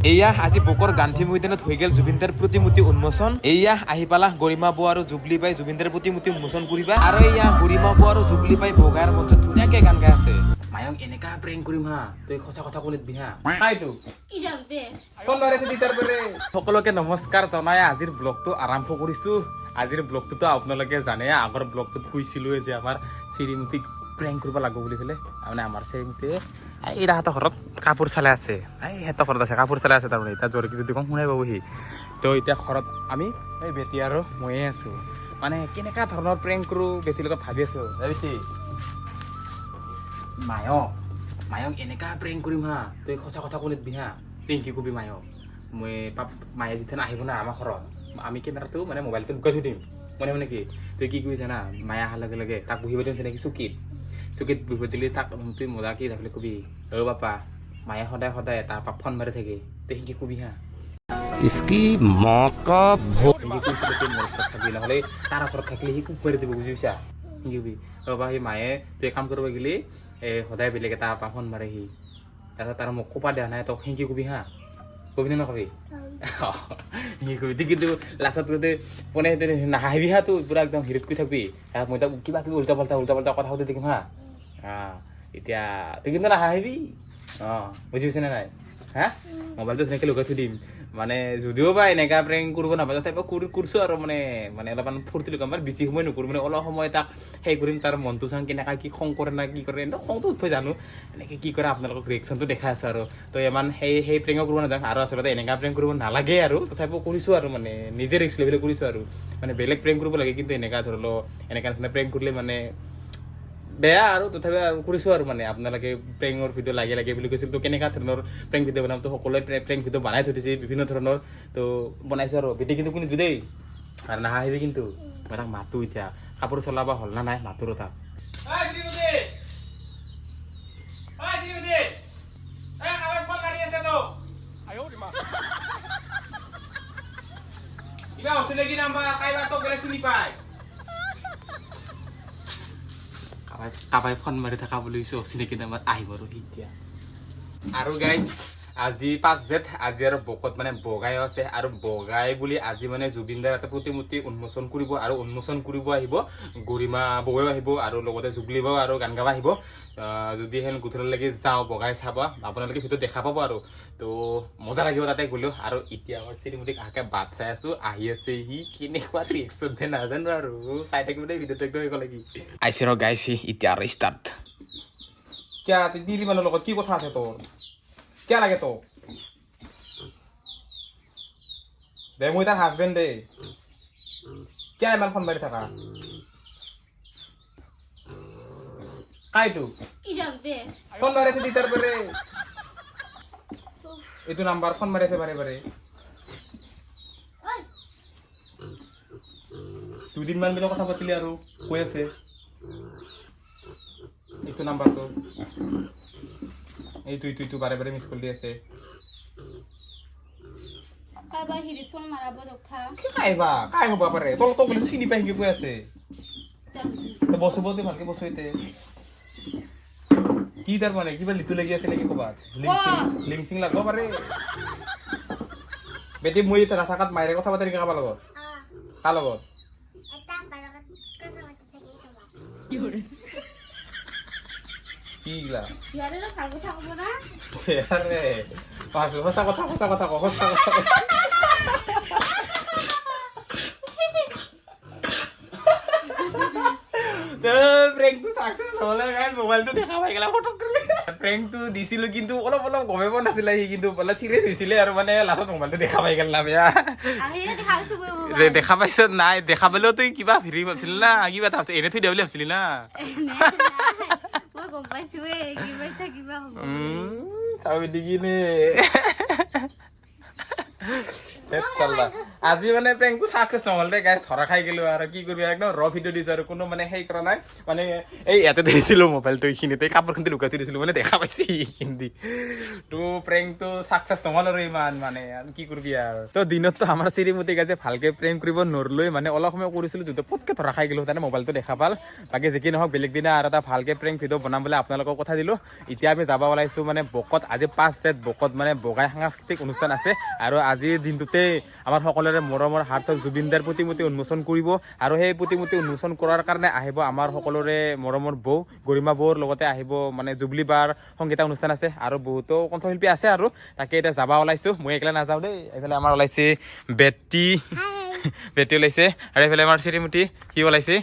এয়া আজি বুকৰ গান্ধী মৈদানত হৈ গেল জুবিনদাৰ প্ৰতিমূৰ্তি উন্মোচন। এয়া আহি পালা গৰিমা বৌ আৰু জুবলি বাই জুবিনদাৰ প্ৰতিমূৰ্তি উন্মোচন কৰিবা। আৰু এয়া গৰিমা বৌ আৰু জুবলি বাই বগাৰ মঞ্চত ধুনীয়াকে গান গাই আছে। মায়ক এনেকা প্ৰেংক কৰিম হা, তই সঁচা কথা কলে দিবি হা। কাইটো কি যাম দে ফোন মাৰিছে দিতাৰ পৰে। সকলোকে নমস্কাৰ জনাই আজিৰ ব্লগটো আৰম্ভ কৰিছো। আজিৰ ব্লগটোতো আপোনালোকে জানে, আগৰ ব্লগটোত কৈছিলো যে আমাৰ শ্ৰীমতীক প্ৰেংক কৰিব লাগিব বুলি পেলাই। মানে আমাৰ শ্ৰীমতীয়ে এই তাহাঁতৰ ঘৰত কাপোৰ চালাই আছে, এই সিহঁতৰ ঘৰত আছে কাপোৰ চালাই আছে। তাৰমানে এতিয়া জোৰকি যদি কম শুনাই পাবহি। তো এতিয়া ঘৰত আমি এই বেটি আৰু ময়ে আছো। মানে কেনেকুৱা ধৰণৰ প্ৰেংক কৰোঁ বেটিৰ লগত ভাবি আছো। বেটি মায়ক এনেকা প্ৰেংক কৰিম হা, তই সঁচা কথা কলে দিবি হা। প্ৰেংকি কবি মায়ক, মই মায়ে যেতিয়া আহিব না আমাৰ ঘৰত, আমি কেমেৰাটো মানে মোবাইলটো লুকাই থৈ দিম। মানে কি তই কি কৰিছা না, মায়ে অহাৰ লগে লগে তাক বহিব দিম তেনেকৈ চকীত বহিব দিলে তাক তুই মজা কি থাকিলে কবি, অ' বাপা মায়ে সদায় সদায় তাৰ পৰা ফোন মাৰি থাকে, তই সেনেকৈ কবি হা। इसकी माँ का থাকিবি নহ'লে তাৰ ওচৰত থাকিলে সি কুক মাৰি দিব, বুজি পাইছা? কি কবি বাবা সি মায়ে তই কাম কৰিব গ'লে সদায় বেলেগ এটা পৰা ফোন মাৰে সি, তাৰপিছত তাৰ মোক কোপা দিয়া নাই তই সেনেকৈ কবি হা। কবি নে নকবি? সেনেকৈ কবি কিন্তু লাষ্টত গোটেই পোনে নাহাহিবি হা। তোৰ পুৰা একদম হিৰত কৰি থাকবি। মই তাক কিবা কিবি উল্টা পাল্টা কথা সুধি থাকিম হা। এতিয়া তই কিন্তু নাহাহিবি। বুজি পাইছে নে নাই হা? মোবাইলটো তেনেকৈ লগাই থৈ দিম। মানে যদিও বা এনেকা প্ৰেংক কৰিব নাপায় তথাপিও কৰিছোঁ আৰু মানে অলপমান ফূৰ্তি লগাম। মানে বেছি সময় নকৰোঁ, মানে অলপ সময় তাক সেই কৰিম, তাৰ মনটো চাম কেনেকা কি খং কৰে না কি কৰে, খংটো উঠে জানো, এনেকৈ কি কৰে আপোনালোকক ৰিয়েকশ্যনটো দেখাই আছোঁ আৰু। তো ইমান সেই প্ৰেংক কৰিব নাযাওঁ আৰু আচলতে এনেকা প্ৰেংক কৰিব নালাগে আৰু, তথাপিও কৰিছোঁ আৰু মানে নিজে ৰিস্ক লৈ পেলাই কৰিছোঁ আৰু। মানে বেলেগ প্ৰেংক কৰিব লাগে কিন্তু এনেকা ধৰি লওক এনেকা ধৰণে প্ৰেংক কৰিলে মানে বেয়া আৰু, তথাপি আৰু কৰিছোঁ আৰু। মানে আপোনালোকে প্ৰেংকৰ ভিডিঅ' লাগে বুলি কৈছিল, তো কেনেকুৱা ধৰণৰ প্ৰেংক ভিডিঅ' বনাম, তো সকলোৱে প্ৰেংক ভিডিঅ' বনাই থৈ দিছে বিভিন্ন ধৰণৰ, তো বনাইছোঁ আৰু। বেটি কিন্তু কোন দেই আৰু নাহাহিবি কিন্তু। মই তাক মাতো এতিয়া, কাপোৰ চলাব হ'ল না নাই মাতো ৰ তাক। কিবা অচিনাকি নাম্বাৰ কাইবা তোক বেলেগ চিনি পায়, কাবাই ফোন মাৰি থকা বুলি অচিনাকি নাম্বাৰ আহিব আৰু এতিয়া। আৰু গাইজ আজি 5 জেঠ, আজি আৰু বকত মানে বগাই আছে। আৰু বগাই বুলি আজি মানে জুবিনদাৰ এটা প্ৰতিমূৰ্তি উন্মোচন কৰিব, আৰু উন্মোচন কৰিব আহিব গৰিমা বৌও আহিব, আৰু লগতে জুবলি বৌ আৰু গান গাব আহিব। যদি হেন গধূলিলৈকে যাওঁ বগাই চাব, আপোনালোকে ভিডিঅ'ত দেখা পাব আৰু। তো মজা লাগিব তাতে গ'লেও। আৰু এতিয়া আমাৰ শ্ৰীমতীক আহাকে বাট চাই আছোঁ, আহি আছে সি, কেনেকুৱা ৰিয়েকশ্যন দিয়ে নাজানো আৰু, চাই থাকিব দেই ভিডিঅ'টো একদম একো লাগি আহিছে ৰ গাইছে এতিয়া আৰু ষ্টাৰ্ট। কিয় দিলি মানুহৰ লগত কি কথা আছে তোৰ? কিয় লাগে তোক? দে মই তাৰ হাজবেণ্ড দে, কিয় ইমান ফোন মাৰি থাকা? কাইটো কি যাম দে ফোন মাৰি আছে দিতাৰ পৰে, এইটো নাম্বাৰ ফোন মাৰি আছে বাৰে বাৰে। 2 দিনমান বিলাক কথা পাতিলে আৰু কৈ আছে এইটো নাম্বাৰটো, এইটো বাৰে বাৰে মিছ কল দি আছে। কাইবা হিৰিত ফোন মাৰাব দক্ষা কাই হ'ব পাৰে, তোক বোলে চিনি পাই কৈ আছে। বসু বৌতে ভালকে বসু এতিয়া কি তাৰ মানে কিবা লিটু লাগি আছে নেকি ক'বাত? লিংচিং লাগব পাৰে। বেটি মই এতিয়া নাথাকাত মায়েৰে কথা পাতি কাৰোবাৰ লগত? কাৰ লগত? কি গিলা ভালকে থাকব না সঁচা কথা ক। প্ৰেংকটো সাকসেস হ'লে গাইজ, মোবাইলটো দেখা পাই গ'লা ফটো কৰি। প্ৰেংকটো দিছিলোঁ কিন্তু অলপ গমে পোৱা নাছিলে সি, কিন্তু অলপ চিৰিয়াছ হৈছিলে আৰু মানে লাষ্টত মোবাইলটো দেখা পাই গ'ল না বেয়া। দেখা পাইছ নাই? দেখা পালেও তই কিবা হেৰি ভাবছিলি না, কিবা এটা ভাবছিলি, এনে থৈ দিয়া বুলি ভাবছিলি না? মই গম পাইছোৱে কিবা হ'ব। চাবি নেকি নে? চাল্লা আজি মানে প্ৰেংকটো সাকসেছ নহ'ল দে গাইছ ধৰা খাই গেলো আৰু কি কৰিবি একদম ৰ ভিডিঅ' দিছো আৰু কোনো মানে সেই কৰা নাই মানে এই ইয়াতে দিছিলো মোবাইলটো এইখিনিতে কাপোৰখিনি লুকাই থৈ দিছিলো মানে দেখা পাইছি এইখিনি তো প্ৰেংকটো সাকসেছ নহ'ল আৰু ইমান মানে কি কৰিবি আৰু তো দিনততো আমাৰ শ্ৰীমতী গাইছে ভালকে প্ৰেংক কৰিব নৰলৈ মানে অলপ সময় কৰিছিলো যদি পটকে ধৰা খাই গেলো তানে মোবাইলটো দেখা পাল বাকী যি কি নহওক বেলেগ দিনা আৰু এটা ভালকে প্ৰেংক ভিডিঅ' বনাম বুলি আপোনালোকক কথা দিলো এতিয়া আমি যাব ওলাইছো মানে বকত আজি 5 জেঠ বকত মানে বগাই সাংস্কৃতিক অনুষ্ঠান আছে আৰু আজিৰ দিনটোতে আমাৰ সকলোৰে মৰমৰ হাৰ্টৰ জুবিনদাৰ প্ৰতিমূৰ্তি উন্মোচন কৰিব আৰু সেই প্ৰতিমূৰ্তি উন্মোচন কৰাৰ কাৰণে আহিব আমাৰ সকলোৰে মৰমৰ বৌ গৰিমা বৌৰ লগতে আহিব মানে জুবলি বাৰ সংগীতা অনুষ্ঠান আছে আৰু বহুতো কণ্ঠশিল্পী আছে আৰু তাকে এতিয়া যাব ওলাইছো মই একলা নাযাওঁ দেই এইফালে আমাৰ ওলাইছে বেটি ওলাইছে আৰু এইফালে আমাৰ শ্ৰীমতী কি ওলাইছে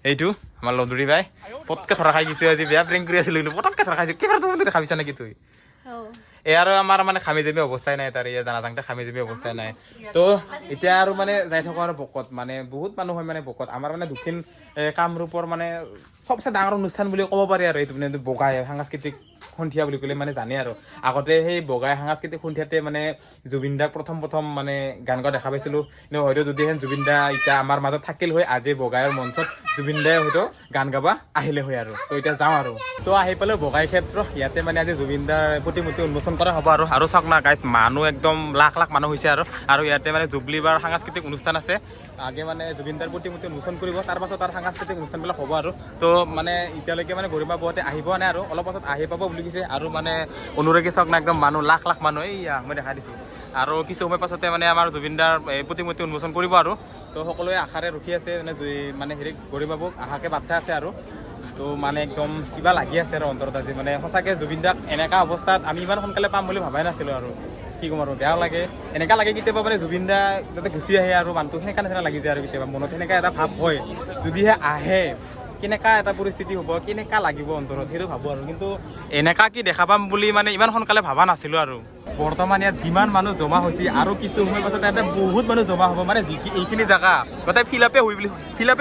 এইটো আমাৰ লদুৰি বাই পটকে ধৰা খাই গৈছো আজি বেয়া প্ৰেংক কৰি আছিলো কিন্তু পটকে ধৰা খাইছো কিবাৰ তুমি দেখা পাইছা নেকি তুই এই আৰু আমাৰ মানে খামি জমি অৱস্থাই নাই তাৰ জানা যাওঁতে খামি জমি অৱস্থাই নাই তো এতিয়া আৰু মানে যাই থাকোঁ আৰু বকত মানে বহুত মানুহ হয় মানে বকত আমাৰ মানে দক্ষিণ কামৰূপৰ মানে চবচে ডাঙৰ অনুষ্ঠান বুলি ক'ব পাৰি আৰু এইটো মানে বগাই সাংস্কৃতিক সন্ধিয়া বুলি ক'লে মানে জানে আৰু আগতে সেই বগাই সাংস্কৃতিক সন্ধিয়াতে মানে জুবিন দাক প্ৰথম মানে গান গোৱা দেখা পাইছিলোঁ কিন্তু হয়তো যদিহে জুবিন দা এতিয়া আমাৰ মাজত থাকিল হয় আজি বগাইৰ মঞ্চত জুবিন দাই হয়তো গান গাবা আহিলে হয় আৰু তো এতিয়া যাওঁ আৰু তো আহি পালোঁ বগাই ক্ষেত্ৰ ইয়াতে মানে আজি জুবিন দাৰ প্ৰতিমূৰ্তি উন্মোচন কৰা হ'ব আৰু চাওক না গাইছ মানুহ একদম লাখ মানুহ হৈছে আৰু ইয়াতে মানে জুবলি বাৰ সাংস্কৃতিক অনুষ্ঠান আছে আগে মানে জুবিন দাৰ প্ৰতিমূৰ্তি উন্মোচন কৰিব তাৰ পাছত তাৰ সাংস্কৃতিক অনুষ্ঠানবিলাক হ'ব আৰু তো মানে এতিয়ালৈকে মানে গৰিমা বৌহঁতে আহি পোৱা নাই আৰু অলপ পাছত আহি পাব বুলি কৈছে আৰু মানে অনুৰাগী চাওক না একদম মানুহ লাখ মানুহ এইয়া মই দেখা দিছোঁ আৰু কিছু সময় পাছতে মানে আমাৰ জুবিন দাৰ প্ৰতিমূৰ্তি উন্মোচন কৰিব আৰু তো সকলোৱে আশাৰে ৰখি আছে মানে হেৰি গৰিমা বৌক আশাকে বাচ্ছা আছে আৰু তো মানে একদম কিবা লাগি আছে আৰু অন্তৰত আজি মানে সঁচাকৈ জুবিন দাক এনেকুৱা অৱস্থাত আমি ইমান সোনকালে পাম বুলি ভাবাই নাছিলোঁ আৰু কি ক'ম আৰু বেয়া লাগে এনেকুৱা লাগে কেতিয়াবা মানে জুবিন দা যাতে গুচি আহে আৰু মানুহটো সেনেকুৱা নিচিনা লাগি যায় আৰু কেতিয়াবা মনত সেনেকুৱা এটা ভাৱ হয় যদিহে আহে কেনেকুৱা এটা পৰিস্থিতি হ'ব কেনেকুৱা লাগিব অন্তৰত সেইটো ভাবোঁ আৰু কিন্তু এনেকুৱা কি দেখা পাম বুলি মানে ইমান সোনকালে ভবা নাছিলোঁ আৰু বৰ্তমান ইয়াত যিমান মানুহ জমা হৈছে আৰু কিছু সময় পাছত ইয়াতে বহুত মানুহ জমা হ'ব মানে এইখিনি জেগা গোটেই ফিল আপে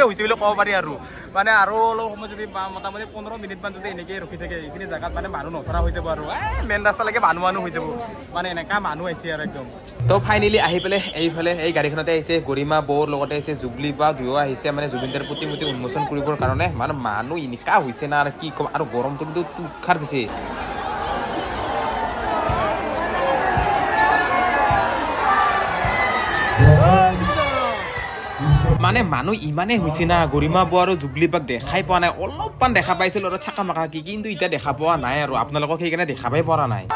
হৈছে বুলি ক'ব পাৰি আৰু মানে আৰু অলপ সময় যদি মোটামুটি 15 মিনিটমান যদি এনেকৈ ৰখি থাকে এইখিনি জেগাত মানে মানুহ নধৰা হৈ যাব আৰু মেইন ৰাস্তালৈকে মানুহ হৈ যাব মানে এনেকুৱা মানুহ আহিছে আৰু একদম তো ফাইনেলি আহি পেলাই এইফালে এই গাড়ীখনতে আহিছে গৰিমা বৌৰ লগতে আহিছে জুবলি বা দুয়ো আহিছে মানে জুবিন দাৰ প্ৰতিমূৰ্তি উন্মোচন কৰিবৰ কাৰণে মানে মানুহ এনেকুৱা হৈছে না আৰু কি ক'ম আৰু গৰমটো কিন্তু তুষাৰ দিছে মানে মানুহ ইমানেই হৈছে না গৰিমা বৌ আৰু জুবলি বাক দেখাই পোৱা নাই অলপমান দেখা পাইছিলোঁ আৰু চাকা মাকা কি কিন্তু এতিয়া দেখা পোৱা নাই আৰু আপোনালোকক সেইকাৰণে দেখাবই পৰা নাই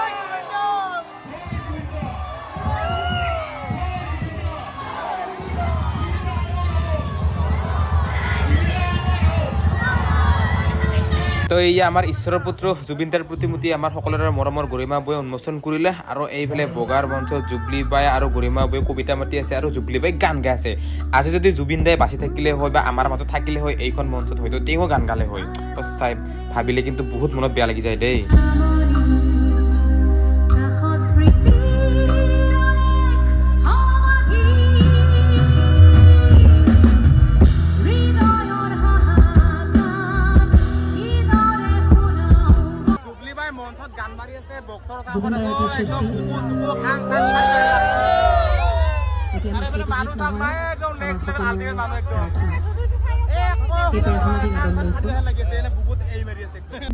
তো এই আমাৰ ঈশ্বৰৰ পুত্ৰ জুবিন দাৰ প্ৰতিমূৰ্তি আমাৰ সকলোৰে মৰমৰ গৰিমা বৌয়ে উন্মোচন কৰিলে আৰু এইফালে বগাৰ মঞ্চত জুবলি বাই আৰু গৰিমা বৌয়ে কবিতা মাতি আছে আৰু জুবলি বাই গান গাই আছে আজি যদি জুবিন দাই বাচি থাকিলে হয় বা আমাৰ মাজত থাকিলে হয় এইখন মঞ্চত হয়তো তেওঁ গান গালে হয় তো চাই ভাবিলে কিন্তু বহুত মনত বেয়া লাগি যায় দেই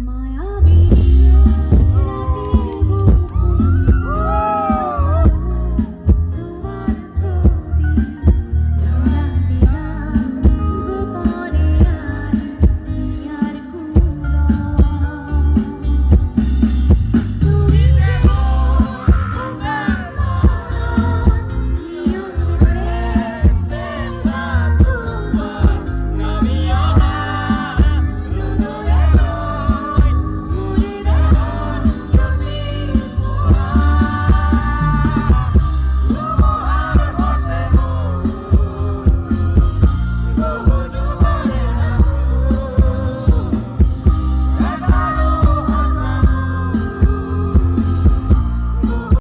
Mayavi